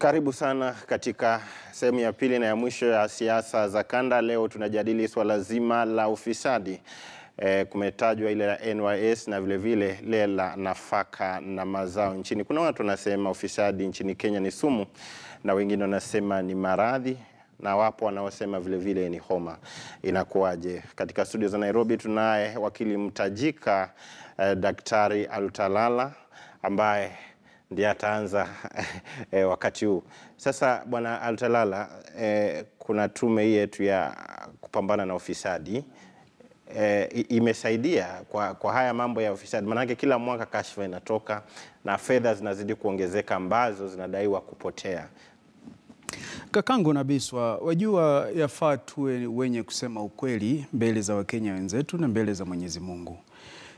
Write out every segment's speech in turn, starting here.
Karibu sana katika sehemu ya pili na ya mwisho ya siasa za kanda. Leo tunajadili swala zima la ufisadi. Kumetajwa ile la NYS na vile vile ile la nafaka na mazao nchini. Kuna watu wanasema ufisadi nchini Kenya ni sumu na wengine wanasema ni maradhi na wapo wanaosema vile vile ni homa. Inakuwaje? Katika studio za Nairobi tunaye wakili mtajika Daktari Alutalala ambaye ndiye ataanza wakati huu. Sasa Bwana Alutalala, kuna tume yetu ya kupambana na ufisadi imesaidia kwa haya mambo ya ufisadi. Manake kila mwaka kashfa inatoka na fedha zinazidi kuongezeka ambazo zinadaiwa kupotea. Kakangu Nabiswa, wajua yafaa tuwe wenye kusema ukweli mbele za Wakenya wenzetu na mbele za Mwenyezi Mungu.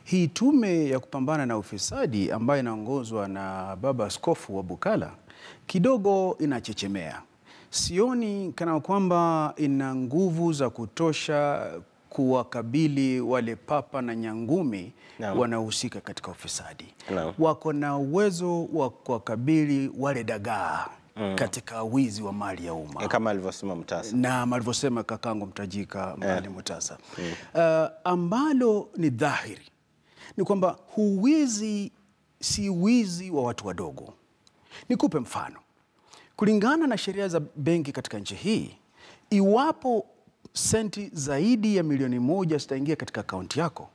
Hii tume ya kupambana na ufisadi ambayo inaongozwa na Baba Askofu wa Bukala kidogo inachechemea. Sioni kana kwamba ina nguvu za kutosha kuwakabili wale papa na nyangumi wanaohusika katika ufisadi. Wako na uwezo wa kuwakabili wale dagaa katika wizi wa mali ya umma. Kama alivyosema Mutasa. Na alivyosema kakangu mtajika Mwalimu Mutasa. Ambalo ni dhahiri ni kwamba huwizi si wizi wa watu wadogo. Nikupe mfano. Kulingana na sheria za benki katika nchi hii, iwapo senti zaidi ya milioni 1 zitaingia katika akaunti yako,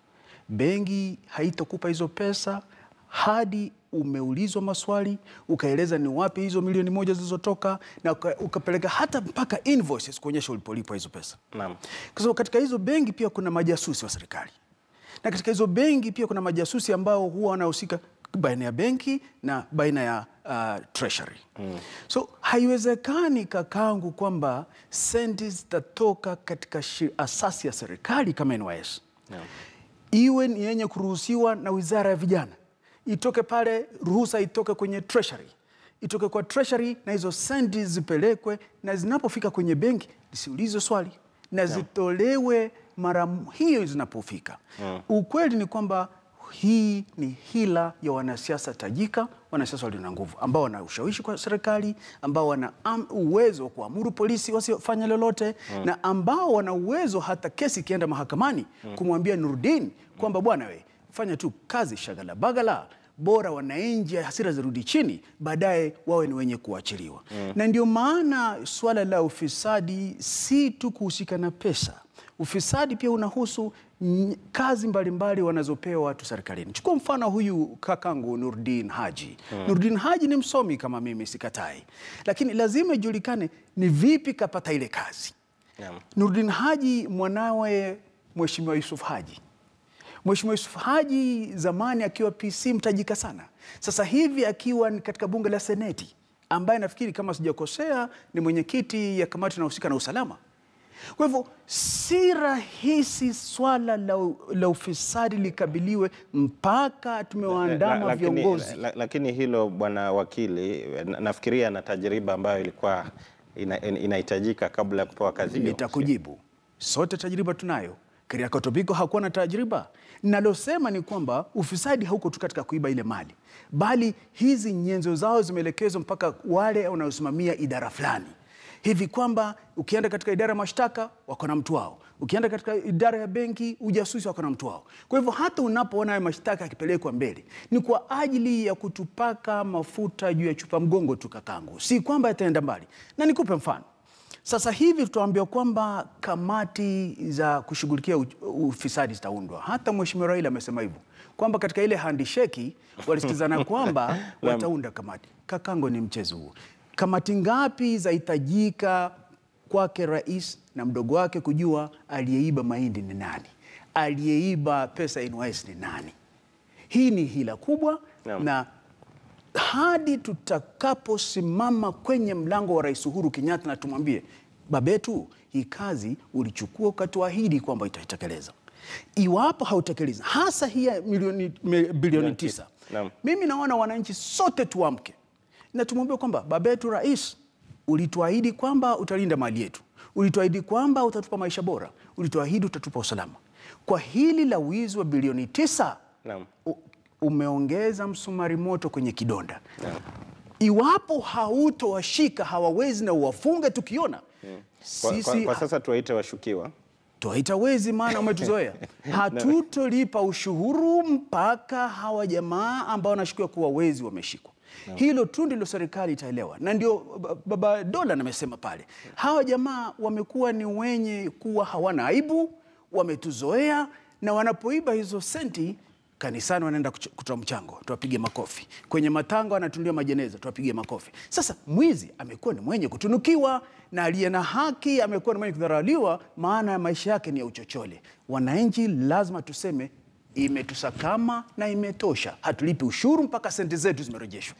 benki haitakupa hizo pesa hadi umeulizwa maswali, ukaeleza ni wapi hizo milioni 1 zilizotoka na ukapeleka hata mpaka invoices kuonyesha ulipolipwa hizo pesa. Naam. Kwa sababu katika hizo benki pia kuna majasusi wa serikali. Na katika hizo benki pia kuna majasusi ambao huwa wanahusika baina ya benki na baina ya treasury. So haiwezekani kakangu kwamba senti zitatoka katika asasi ya serikali kama NYS. Iwe ni yenye kuruhusiwa na Wizara ya Vijana. Itoke pale, ruhusa itoke kwenye treasury. Itoke kwa treasury na hizo senti zipelekwe, na zinapofika kwenye benki zisiulizwe swali na zitolewe mara hiyo zinapofika. Ukweli ni kwamba hii ni hila ya wanasiasa tajika, wanasiasa walio na nguvu, ambao wana ushawishi kwa serikali, ambao wana uwezo wa kuamuru polisi wasifanye lolote, na ambao wana uwezo hata kesi ikienda mahakamani kumwambia Nurdin kwamba bwana we, fanya tu kazi shagala bagala, bora wananchi hasira zirudi chini, baadaye wawe ni wenye kuachiliwa. Na ndio maana swala la ufisadi si tu kuhusika na pesa. Ufisadi pia unahusu kazi mbalimbali wanazopewa watu serikalini. Chukua mfano huyu kakangu Nurdin Haji. Nurdin Haji ni msomi kama mimi, sikatai. Lakini lazima ijulikane ni vipi kapata ile kazi. Nurdin Haji mwanawe Mheshimiwa Yusuf Haji. Mheshimiwa Yusuf Haji zamani akiwa PC mtajika sana. Sasa hivi akiwa katika bunge la Seneti, ambaye nafikiri kama sijakosea ni mwenyekiti ya kamati inahusika na usalama. Kwa hivyo si rahisi swala la ufisadi likabiliwe mpaka tumewaandama viongozi. Lakini hilo bwana wakili, nafikiria na tajriba ambayo ilikuwa inahitajika kabla ya kupewa kazi hiyo. Nitakujibu. Sote tajriba tunayo. Keriako Tobiko hakuwa na tajriba. Nalosema ni kwamba ufisadi hauko tu katika kuiba ile mali, bali hizi nyenzo zao zimeelekezwa mpaka wale wanaosimamia idara fulani. Hivi kwamba ukienda katika idara ya mashtaka wako na mtu wao, ukienda katika idara ya benki ujasusi wako na mtu wao. Kwa hivyo hata unapoona haya mashtaka yakipelekwa mbele ni kwa ajili ya kutupaka mafuta juu ya chupa mgongo tu kakangu, si kwamba yataenda mbali. Na nikupe mfano. Sasa hivi tutaambiwa kwamba kamati za kushughulikia ufisadi zitaundwa. Hata Mheshimiwa Raila amesema hivyo, kwamba katika ile handisheki walisikizana kwamba wataunda kamati. Kakango, ni mchezo huo. Kamati ngapi zahitajika kwake rais na mdogo wake kujua aliyeiba mahindi ni nani? Aliyeiba pesa NYS ni nani? Hii ni hila kubwa. Na hadi tutakaposimama kwenye mlango wa Rais Uhuru Kenyatta na tumwambie, babetu, hii kazi ulichukua ukatuahidi kwamba itaitekeleza. Iwapo hautekeleza, hasa hii bilioni 9. Mimi naona wananchi sote tuamke na tumwambie kwamba babetu rais, ulituahidi kwamba utalinda mali yetu. Ulituahidi kwamba utatupa maisha bora. Ulituahidi utatupa usalama. Kwa hili la wizi wa bilioni 9, umeongeza msumari moto kwenye kidonda. Iwapo hautowashika hawawezi na uwafunge tukiona. Kwa sasa tuwaite washukiwa. Tuwaita wezi maana umetuzoea. Hatutolipa ushuru mpaka hawa jamaa ambao wanashukiwa kuwa wezi wameshikwa. Hilo tu ndilo serikali itaelewa. Na ndio Baba Dolan amesema pale. Hawa jamaa wamekuwa ni wenye kuwa hawana aibu, wametuzoea, na wanapoiba hizo senti kanisani wanaenda kutoa mchango, tuwapige makofi. Kwenye matanga wanatulia majeneza, tuwapige makofi. Sasa mwizi amekuwa ni mwenye kutunukiwa, na aliye na haki amekuwa ni mwenye kudharauliwa, maana ya maisha yake ni ya uchochole. Wananchi lazima tuseme imetusakama na imetosha. Hatulipi ushuru mpaka senti zetu zimerejeshwa.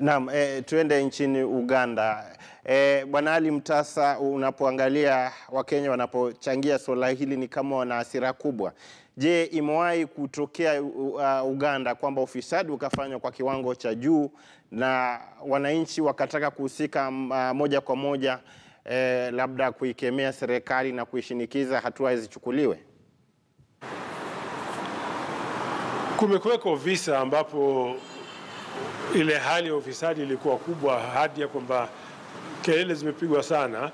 Naam, tuende nchini Uganda. Bwana Ali Mtasa, unapoangalia Wakenya wanapochangia swala hili ni kama wana hasira kubwa. Je, imewahi kutokea Uganda kwamba ufisadi ukafanywa kwa kiwango cha juu na wananchi wakataka kuhusika moja kwa moja, labda kuikemea serikali na kuishinikiza hatua zichukuliwe? Kumekuweko visa ambapo ile hali ya ufisadi ilikuwa kubwa hadi ya kwamba kelele zimepigwa sana.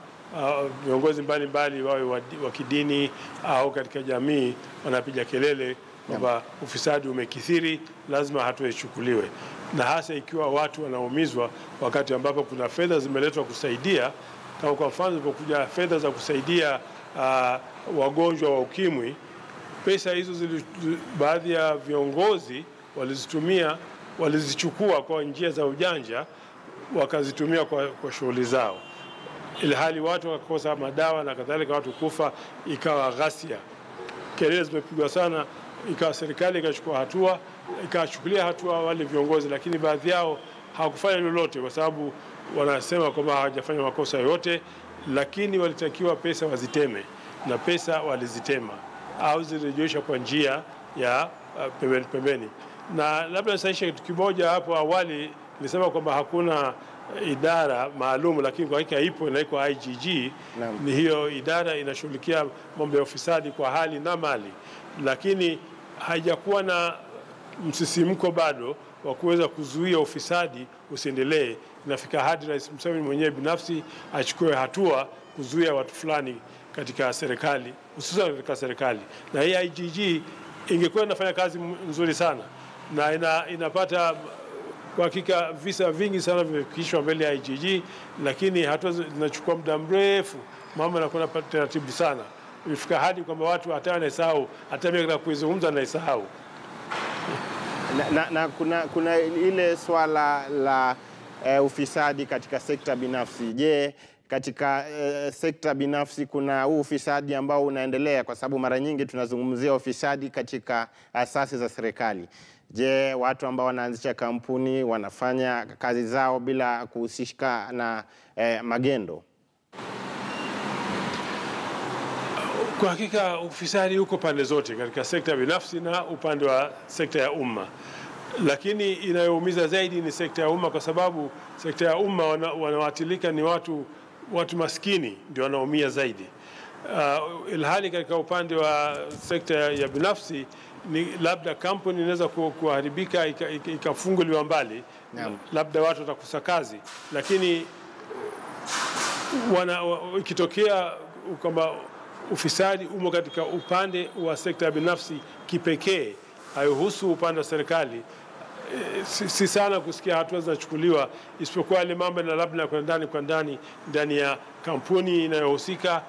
Viongozi mbalimbali wawe wa kidini au katika jamii wanapiga kelele kwamba ufisadi umekithiri, lazima hatua ichukuliwe, na hasa ikiwa watu wanaumizwa wakati ambapo kuna fedha zimeletwa kusaidia. Kama kwa mfano zilipokuja fedha za kusaidia wagonjwa wa ukimwi, pesa hizo baadhi ya viongozi walizichukua kwa njia za ujanja, wakazitumia kwa shughuli zao, ili hali watu wakakosa madawa na kadhalika, watu kufa, ikawa ghasia. Kelele zimepigwa sana, ikawa serikali ikachukua hatua, ikachukulia hatua wale viongozi, lakini baadhi yao hawakufanya lolote kwa sababu wanasema kwamba hawajafanya makosa yoyote, lakini walitakiwa pesa waziteme, na pesa walizitema au zilirejeshwa kwa njia ya pembeni. Na labda nisaishe kitu kimoja hapo awali, nilisema kwamba hakuna idara maalum, lakini kwa hakika ipo, inaitwa IGG. Ni hiyo idara inashughulikia mambo ya ufisadi kwa hali na mali, lakini haijakuwa na msisimko bado wa kuweza kuzuia ufisadi usiendelee. Inafika hadi Rais Museveni mwenyewe binafsi achukue hatua kuzuia watu fulani katika serikali, hususan katika serikali. Na hii IGG ingekuwa inafanya kazi nzuri sana, na inapata kwa hakika visa vingi sana vimefikishwa mbele ya IGG, lakini hatua zinachukua muda mrefu, mambo yanakuwa taratibu sana. Imefika hadi kwamba watu hata wanasahau, hata mimi nataka kuizungumza naisahau. Na kuna ile swala la ufisadi katika sekta binafsi. Je, katika sekta binafsi kuna huu ufisadi ambao unaendelea? Kwa sababu mara nyingi tunazungumzia ufisadi katika asasi za serikali. Je, watu ambao wanaanzisha kampuni wanafanya kazi zao bila kuhusika na magendo? Kwa hakika ufisadi uko pande zote, katika sekta binafsi na upande wa sekta ya umma. Lakini inayoumiza zaidi ni sekta ya umma, kwa sababu sekta ya umma wanawatilika ni watu maskini ndio wanaumia zaidi. Ilhali katika upande wa sekta ya binafsi ni labda kampuni inaweza kuharibika ikafunguliwa mbali, labda watu watakosa kazi, lakini ikitokea kwamba ufisadi umo katika upande wa sekta ya binafsi kipekee, haihusu upande wa serikali, si sana kusikia hatua zinachukuliwa, isipokuwa ile mambo na labda kwa ndani ya kampuni inayohusika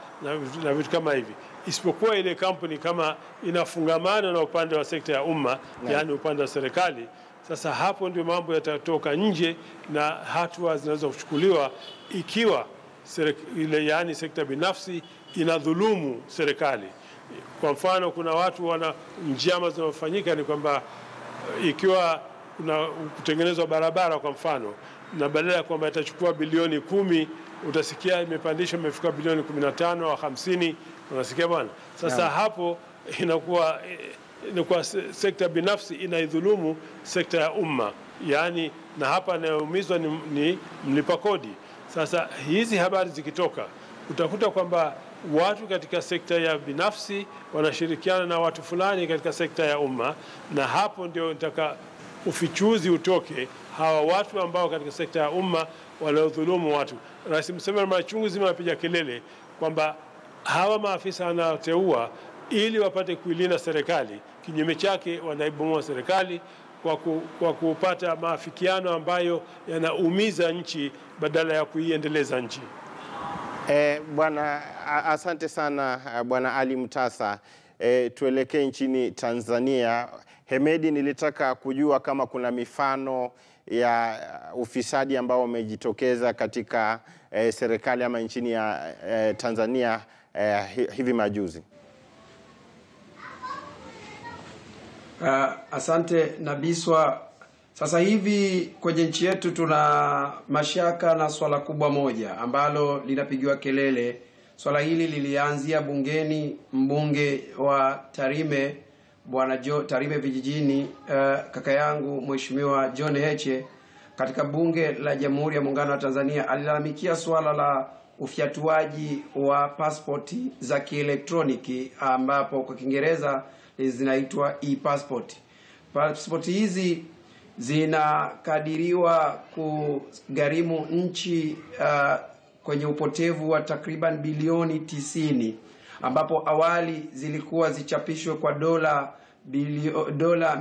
na vitu kama hivi, isipokuwa ile kampuni kama inafungamana na upande wa sekta ya umma, yani upande wa serikali. Sasa hapo ndio mambo yatatoka nje na hatua zinaweza kuchukuliwa ikiwa yani sekta binafsi inadhulumu serikali. Kwa mfano, kuna watu njama zinazofanyika ni kwamba ikiwa kuna kutengenezwa barabara kwa mfano, na badala ya kwamba itachukua bilioni 10, utasikia imepandishwa imefika bilioni 15 au 50, unasikia bwana. Sasa hapo inakuwa sekta binafsi inaidhulumu sekta ya umma, yani, na hapa anayeumizwa ni mlipa kodi. Sasa hizi habari zikitoka, utakuta kwamba watu katika sekta ya binafsi wanashirikiana na watu fulani katika sekta ya umma, na hapo ndio nataka ufichuzi utoke, hawa watu ambao katika sekta ya umma wanaodhulumu watu. Rais Museveni mara chungu zima anapiga kelele kwamba hawa maafisa wanaoteua ili wapate kuilinda serikali, kinyume chake wanaibomoa serikali kwa kupata maafikiano ambayo yanaumiza nchi badala ya kuiendeleza nchi. Bwana, asante sana Bwana Ali Mtasa. Tuelekee nchini Tanzania. Hemedi, nilitaka kujua kama kuna mifano ya ufisadi ambao umejitokeza katika serikali ama nchini ya Tanzania hivi majuzi. Asante Nabiswa. Sasa hivi kwenye nchi yetu tuna mashaka na swala kubwa moja ambalo linapigiwa kelele. Swala hili lilianzia bungeni, mbunge wa Tarime Bwana Tarime vijijini, kaka yangu Mheshimiwa John Heche katika bunge la Jamhuri ya Muungano wa Tanzania alilalamikia swala la ufyatuaji wa pasipoti za kielektroniki ambapo kwa Kiingereza zinaitwa e-passport. Pasipoti hizi zinakadiriwa kugharimu nchi kwenye upotevu wa takriban bilioni 90, ambapo awali zilikuwa zichapishwe kwa dola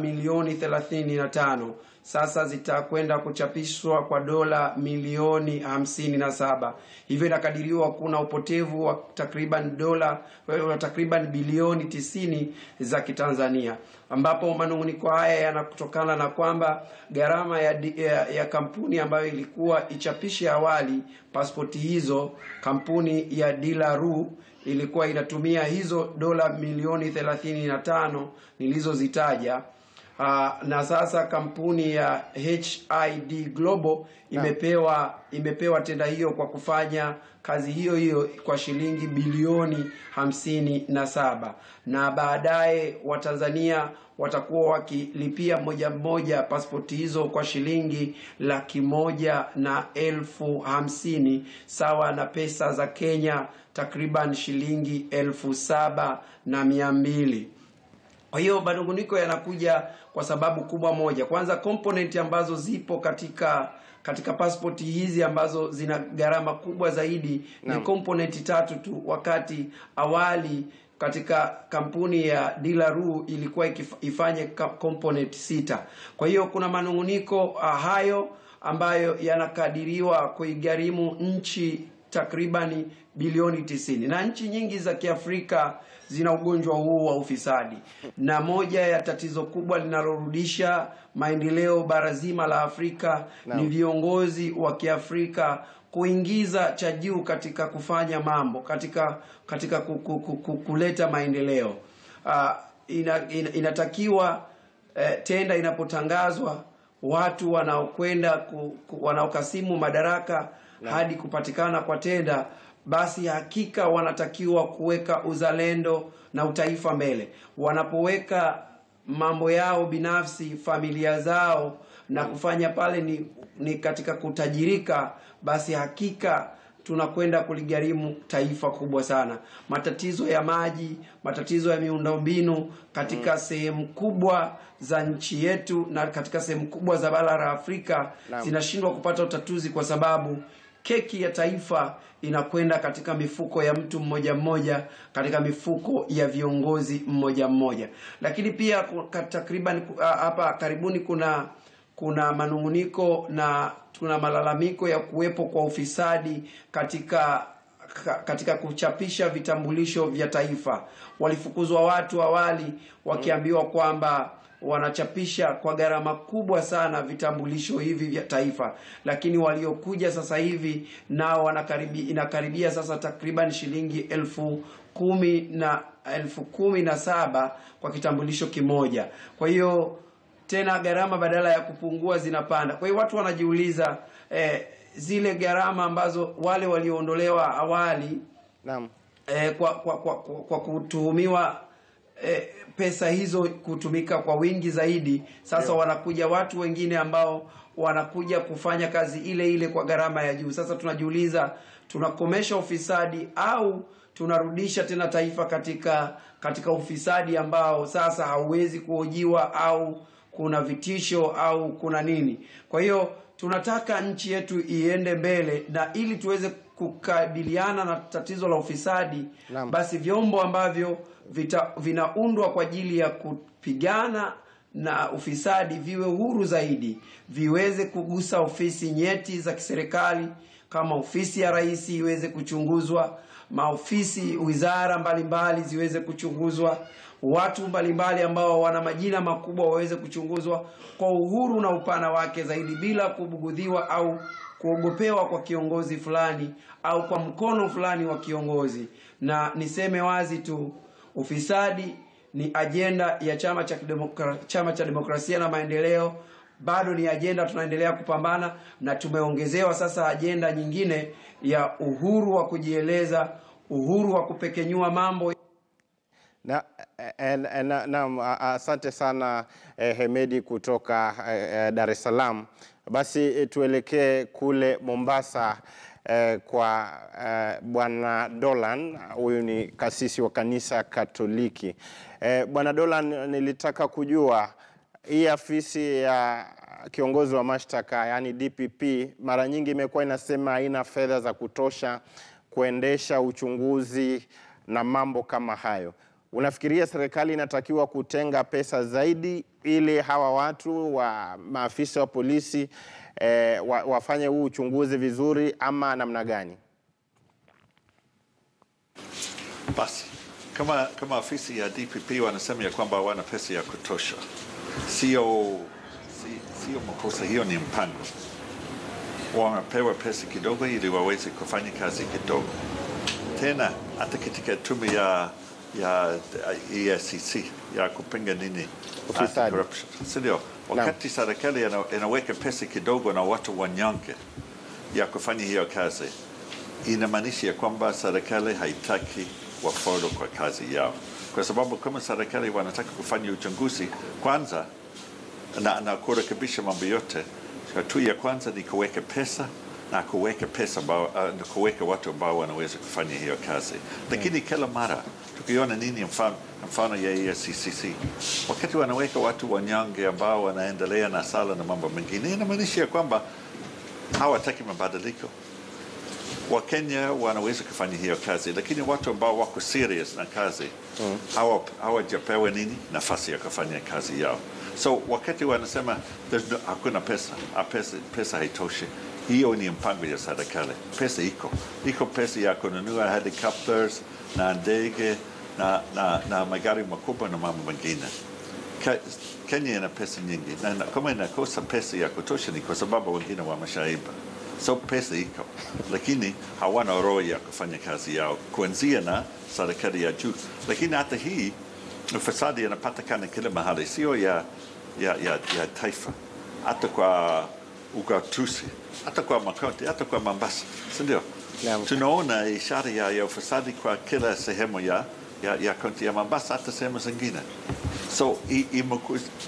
milioni 35. Sasa zitakwenda kuchapishwa kwa dola milioni 57. Hivyo inakadiriwa kuna upotevu wa takriban bilioni 90 za Kitanzania, ambapo manunguniko haya yanatokana na kwamba gharama ya kampuni ambayo ilikuwa ichapishe awali pasipoti hizo, kampuni ya Dilaru, ilikuwa inatumia hizo dola milioni 35 nilizozitaja. Na sasa kampuni ya HID Global imepewa tenda hiyo kwa kufanya kazi hiyo kwa shilingi bilioni 57, na baadaye Watanzania watakuwa wakilipia moja pasipoti hizo kwa shilingi 150,050 sawa na pesa za Kenya takriban shilingi 7,200. Kwa hiyo manunguniko yanakuja kwa sababu kubwa moja. Kwanza, component ambazo zipo katika pasipoti hizi ambazo zina gharama kubwa zaidi ni component 3 tu, wakati awali katika kampuni ya Dilaru ilikuwa ifanye component 6. Kwa hiyo kuna manunguniko hayo ambayo yanakadiriwa kuigharimu nchi takribani bilioni 90. Na nchi nyingi za Kiafrika zina ugonjwa huu wa ufisadi, na moja ya tatizo kubwa linalorudisha maendeleo bara zima la Afrika ni viongozi wa Kiafrika kuingiza cha juu katika kufanya mambo, katika kuleta maendeleo. Inatakiwa tenda inapotangazwa, watu wanaokasimu madaraka hadi kupatikana kwa tenda, basi hakika wanatakiwa kuweka uzalendo na utaifa mbele. Wanapoweka mambo yao binafsi, familia zao, na kufanya pale ni katika kutajirika, basi hakika tunakwenda kuligharimu taifa kubwa sana. Matatizo ya maji, matatizo ya miundombinu katika sehemu kubwa za nchi yetu na katika sehemu kubwa za bara la Afrika zinashindwa kupata utatuzi kwa sababu keki ya taifa inakwenda katika mifuko ya mtu mmoja mmoja, katika mifuko ya viongozi mmoja mmoja. Lakini pia takriban hapa karibuni kuna manunguniko na tuna malalamiko ya kuwepo kwa ufisadi katika kuchapisha vitambulisho vya taifa. Walifukuzwa watu awali wakiambiwa kwamba wanachapisha kwa gharama kubwa sana vitambulisho hivi vya taifa, lakini waliokuja sasa hivi nao inakaribia sasa takriban shilingi 10,017 kwa kitambulisho kimoja. Kwa hiyo tena gharama badala ya kupungua zinapanda. Kwa hiyo watu wanajiuliza zile gharama ambazo wale walioondolewa awali kwa kutuhumiwa pesa hizo kutumika kwa wingi zaidi, sasa wanakuja watu wengine ambao wanakuja kufanya kazi ile ile kwa gharama ya juu. Sasa tunajiuliza, tunakomesha ufisadi au tunarudisha tena taifa katika ufisadi ambao sasa hauwezi kuhojiwa au kuna vitisho au kuna nini. Kwa hiyo tunataka nchi yetu iende mbele, na ili tuweze kukabiliana na tatizo la ufisadi, basi vyombo ambavyo vinaundwa kwa ajili ya kupigana na ufisadi viwe huru zaidi, viweze kugusa ofisi nyeti za kiserikali kama ofisi ya rais iweze kuchunguzwa, maofisi wizara mbalimbali ziweze kuchunguzwa, watu mbalimbali ambao wana majina makubwa waweze kuchunguzwa kwa uhuru na upana wake zaidi, bila kubugudhiwa au kuogopewa kwa kiongozi fulani au kwa mkono fulani wa kiongozi. Na niseme wazi tu, ufisadi ni ajenda ya Chama cha Demokrasia na Maendeleo. Bado ni ajenda tunaendelea kupambana, na tumeongezewa sasa ajenda nyingine ya uhuru wa kujieleza, uhuru wa kupekenyua mambo. Asante sana Hemedi kutoka Dar es Salaam. Basi tuelekee kule Mombasa kwa Bwana Dolan. Huyu ni kasisi wa kanisa Katoliki. Bwana Dolan, nilitaka kujua hii afisi ya kiongozi wa mashtaka, yani DPP, mara nyingi imekuwa inasema haina fedha za kutosha kuendesha uchunguzi na mambo kama hayo. Unafikiria serikali inatakiwa kutenga pesa zaidi ili hawa watu wa maafisa wa polisi wafanye huu uchunguzi vizuri, ama namna gani? Basi kama afisi ya DPP wanasema ya kwamba wana pesa ya kutosha, sio makosa, hiyo ni mpango. Wanapewa pesa kidogo ili waweze kufanya kazi kidogo. Tena hata katika tume ya EACC ya kupinga nini corruption, sio wakati serikali inaweka pesa kidogo na watu wanyonge ya kufanya hiyo kazi, inamaanisha kwamba serikali haitaki wafaulu kwa kazi yao. Kwa sababu kama serikali wanataka kufanya uchunguzi kwanza na kurekebisha mambo yote, hatua ya kwanza ni kuweka pesa na kuweka watu ambao wanaweza kufanya hiyo kazi. Lakini kila mara tukiona nini mfano ya EACC, wakati wanaweka watu wanyonge ambao wanaendelea na sala na mambo mengine, inamaanisha kwamba hawataki mabadiliko. Wakenya wanaweza kufanya hiyo kazi, lakini watu ambao wako serious na kazi hawajapewa nini nafasi ya kufanya kazi yao. So wakati wanasema hakuna pesa haitoshi, hiyo ni mpango ya serikali. Pesa iko pesa ya kununua helicopters na ndege na magari makubwa na mambo mengine. Kenya ina pesa nyingi, na kama inakosa pesa ya kutosha ni kwa sababu wengine wameshaiba. So pesa iko, lakini hawana roho ya kufanya kazi yao kuanzia na serikali ya juu. Lakini hata hii ufisadi inapatikana kila mahali, sio ya taifa, hata kwa ugatuzi, hata kwa Makoti, hata kwa Mombasa, ndio tunaona ishara ya ufisadi kwa kila sehemu ya kaunti ya Mombasa, hata sehemu zingine. So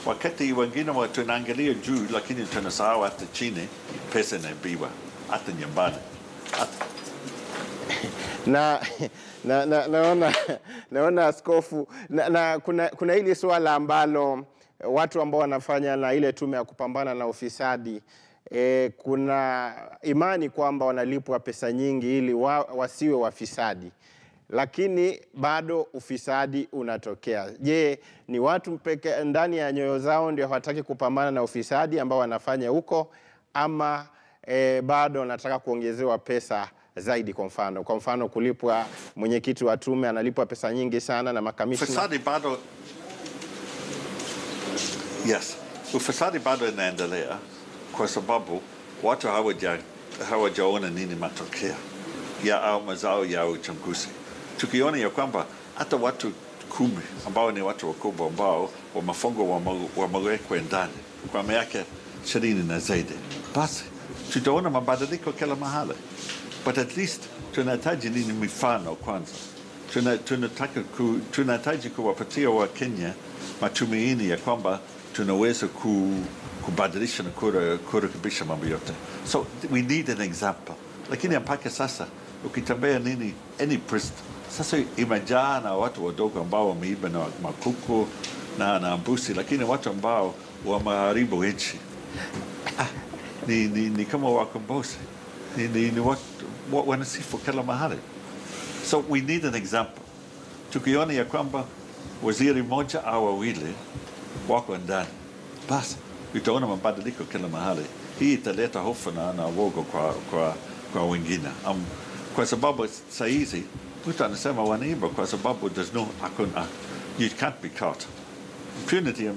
wakati wengine tunaangalia juu, lakini tunasahau hata chini pesa inaibiwa, hata nyumbani. Naona askofu, kuna hili swala ambalo watu ambao wanafanya na ile tume ya kupambana na ufisadi, kuna imani kwamba wanalipwa pesa nyingi ili wasiwe wafisadi, lakini bado ufisadi unatokea. Je, ni watu peke ndani ya nyoyo zao ndio hawataki kupambana na ufisadi ambao wanafanya huko, ama bado wanataka kuongezewa pesa zaidi? Kwa mfano kulipwa mwenyekiti wa tume analipwa pesa nyingi sana, na makamishna. Ufisadi bado, yes, ufisadi bado inaendelea kwa sababu watu hawajaona nini matokeo au mazao ya uchunguzi. Tukiona ya kwamba hata watu 10 ambao ni watu wakubwa ambao wamefungwa wamewekwa ndani kwa miaka 20 na zaidi, basi tutaona mabadiliko kila mahali. But at least tunahitaji nini mifano kwanza. Tunahitaji kuwapatia wa Kenya matumaini ya kwamba tunaweza kubadilisha na kurekebisha mambo yote. So we need an example. Lakini mpaka sasa ukitembea nini any priest sasa imejaa na watu wadogo ambao wameiba na makuku na mbuzi, lakini watu ambao wameharibu nchi. Ni kama wakombozi. Ni watu wanasifu kila mahali. So we need an example. Tukiona ya kwamba waziri mmoja au wawili wako ndani, basi utaona mabadiliko kila mahali. Hii italeta hofu na woga kwa wengine. Kwa sababu saa hizi mtu anasema wanaiba kwa sababu you can't be caught. Impunity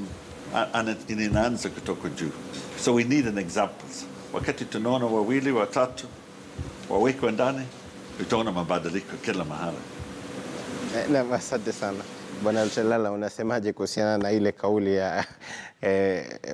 inaanza kutoka juu. So we need an examples. Wakati tunaona wawili watatu wawekwa ndani, utaona mabadiliko kila mahali. Na asante sana. Bwana Altalala, unasemaje kuhusiana na ile kauli ya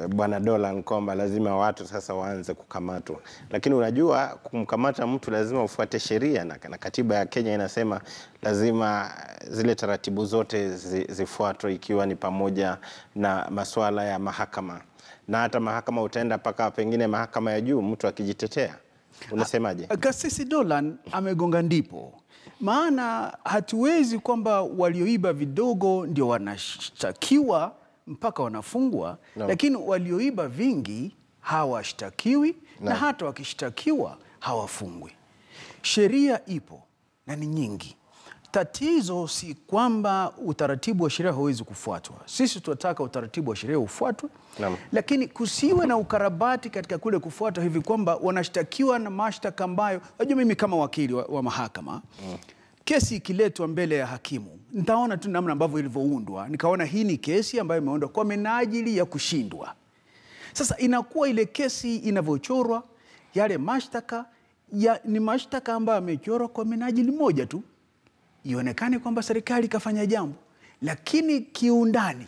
Bwana Dolan kwamba lazima watu sasa waanze kukamatwa? Lakini unajua kumkamata mtu lazima ufuate sheria, na katiba ya Kenya inasema lazima zile taratibu zote zifuatwe, ikiwa ni pamoja na masuala ya mahakama. Na hata mahakama utaenda paka pengine mahakama ya juu mtu akijitetea. Unasemaje? Kasisi Dolan amegonga ndipo. Maana hatuwezi kwamba walioiba vidogo ndio wanashtakiwa mpaka wanafungwa, lakini walioiba vingi hawashtakiwi na hata wakishtakiwa hawafungwi. Sheria ipo na ni nyingi. Tatizo si kwamba utaratibu wa sheria hauwezi kufuatwa. Sisi tunataka utaratibu wa sheria ufuatwe, lakini kusiwe na ukarabati katika kule kufuatwa hivi kwamba wanashtakiwa na mashtaka ambayo, unajua mimi kama wakili wa mahakama, kesi ikiletwa mbele ya hakimu, nitaona tu namna ambavyo ilivyoundwa, nikaona hii ni kesi ambayo imeundwa kwa minajili ya kushindwa. Sasa inakuwa ile kesi inavyochorwa, yale mashtaka ni mashtaka ambayo yamechorwa kwa minajili moja tu, ionekane kwamba serikali kafanya jambo, lakini kiundani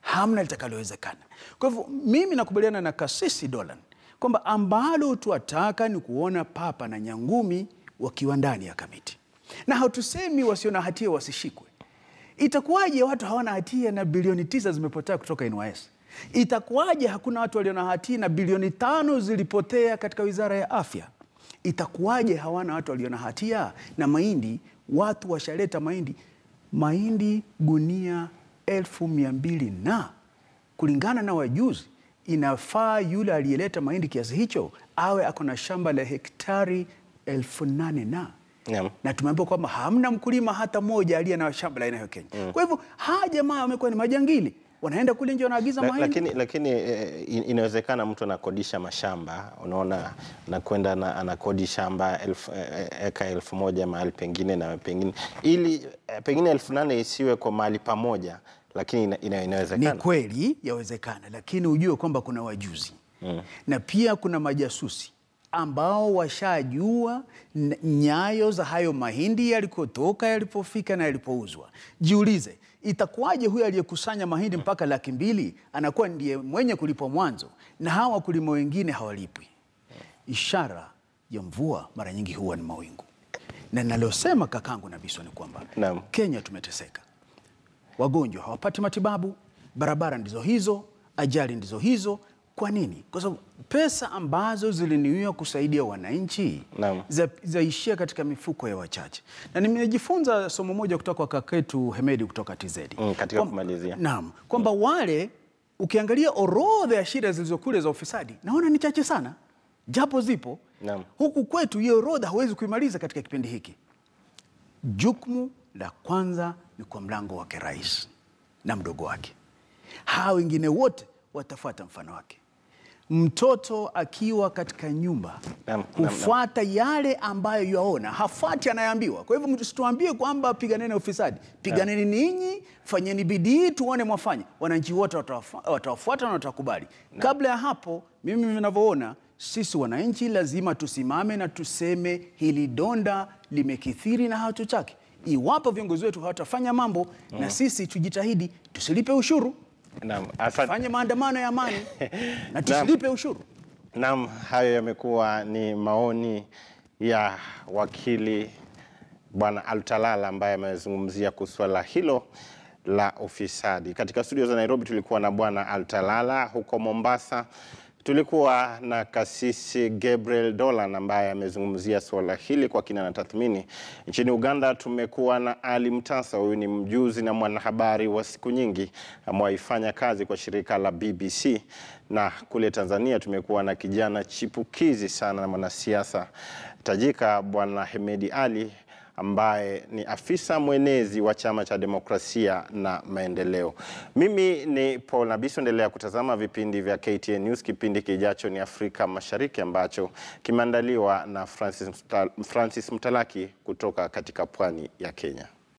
hamna litakalowezekana. Kwa hivyo mimi nakubaliana na Kasisi Dolan kwamba ambalo tuataka ni kuona Papa na Nyangumi wakiwa ndani ya kamiti. Na hatusemi wasio na hatia wasishikwe. Itakuwaje watu hawana hatia na bilioni 9 zimepotea kutoka NYS? Itakuwaje hakuna watu walio na hatia na bilioni 5 zilipotea katika Wizara ya Afya? Itakuwaje hawana watu walio na hatia na mahindi, watu washaleta mahindi gunia 1200 na kulingana na wajuzi inafaa yule aliyeleta mahindi kiasi hicho awe akona shamba la hektari 8,000 na tumeambiwa kwamba hamna mkulima hata moja aliye na shamba la aina hiyo Kenya. Kwa hivyo jamaa wamekuwa ni majangili, wanaenda kule nje wanaagiza mahindi. Lakini inawezekana mtu anakodisha mashamba, unaona, anakwenda anakodi shamba eka 1,000 mahali pengine na pengine, ili pengine 8,000 isiwe kwa mahali pamoja, lakini inawezekana. Ni kweli yawezekana, lakini ujue kwamba kuna wajuzi na pia kuna majasusi ambao washajua nyayo za hayo mahindi yalikotoka, yalipofika na yalipouzwa. Jiulize, itakuwaje huyu aliyekusanya mahindi mpaka 200,000 anakuwa ndiye mwenye kulipwa mwanzo na hawa wakulima wengine hawalipwi? Ishara ya mvua mara nyingi huwa ni mawingu. Na nalosema kakangu na Biswa ni kwamba Kenya tumeteseka. Wagonjwa hawapati matibabu, barabara ndizo hizo, ajali ndizo hizo. Kwa nini? Kwa sababu pesa ambazo ziliniwa kusaidia wananchi zaishia katika mifuko ya wachache. Na nimejifunza somo moja kutoka kwa kaketu Hemedi kutoka TZ. Katika kumalizia. Kwamba wale ukiangalia orodha ya shida zilizokule za ufisadi, naona ni chache sana. Japo zipo. Huku kwetu hiyo orodha hawezi kuimaliza katika kipindi hiki. Jukumu la kwanza ni kwa mlango wake rais na mdogo wake. Hao wengine wote watafuata mfano wake. Mtoto akiwa katika nyumba hufuata yale ambayo yaona, hafuati anayoambiwa. Kwa hivyo msituambie kwamba piganeni na ufisadi. Piganeni ninyi, fanyeni bidii tuone mwafanya. Wananchi wote watawafuata na watakubali. Kabla ya hapo, mimi ninavyoona, sisi wananchi lazima tusimame na tuseme hili donda limekithiri na hatutaki. Iwapo viongozi wetu hawatafanya mambo, na sisi tujitahidi tusilipe ushuru. Fanye maandamano ya amani na tusilipe ushuru. Hayo yamekuwa ni maoni ya wakili Bwana Altalala ambaye amezungumzia swala hilo la ufisadi. Katika studio za Nairobi tulikuwa na Bwana Altalala, huko Mombasa Tulikuwa na Kasisi Gabriel Dolan ambaye amezungumzia suala hili kwa kina na tathmini. Nchini Uganda tumekuwa na Ali Mtasa, huyu ni mjuzi na mwanahabari wa siku nyingi, amewaifanya kazi kwa shirika la BBC. Na kule Tanzania tumekuwa na kijana chipukizi sana na mwanasiasa tajika Bwana Hemedi Ali ambaye ni afisa mwenezi wa Chama cha Demokrasia na Maendeleo. Mimi ni Paul Nabiso, endelea kutazama vipindi vya KTN News. Kipindi kijacho ni Afrika Mashariki ambacho kimeandaliwa na Francis Mtalaki kutoka katika pwani ya Kenya.